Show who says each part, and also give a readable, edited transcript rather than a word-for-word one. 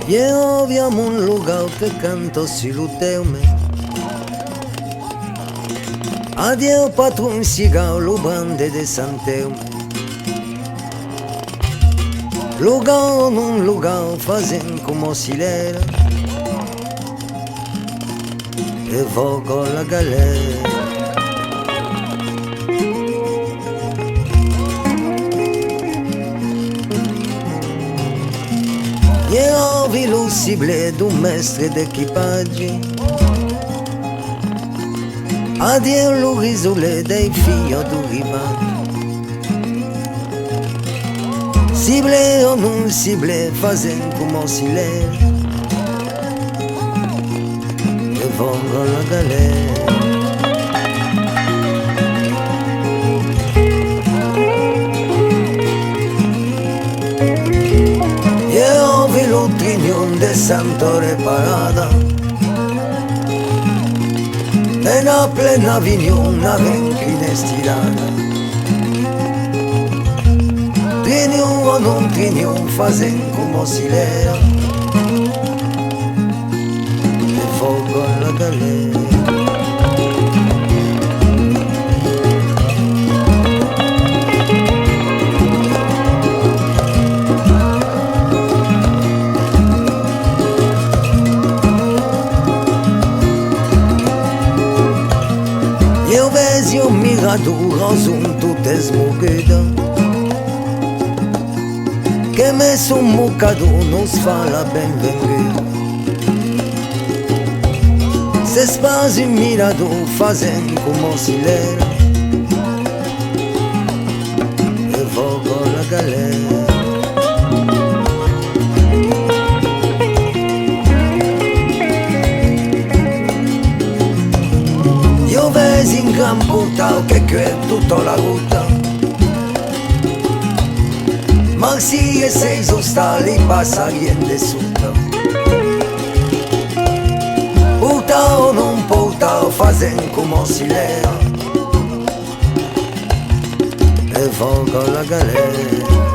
Speaker 1: Io abbiamo un lugar che canto siluteume. Adieu patron cigao lo bande de Santeume. Lugar non lugar fazem como se l'era. E vou con la galera. Io vi lo sible d'un mestre d'equipaggi. Adieu lo risole dei figli du rivaggio. Sible o non sible fazem como si l'era. E vou con la galera. Io vi lo trinion de Santore Parada. E na plena vignon na vencline stirada. Trinion o non trinion fazem como si l'era. E vou con la galera. Eu vezi un mirador azul tutte smugădă. Che me son mucado non fa la benvenguda. Se spasi un mirador fazem como si l'era. E vou con la galera. Io vesi in gran portal che crep tutta la ruta. Ma si e sei sostali passa niente sotto. Porta o non porta fazem como si l'era. E vou con la galera.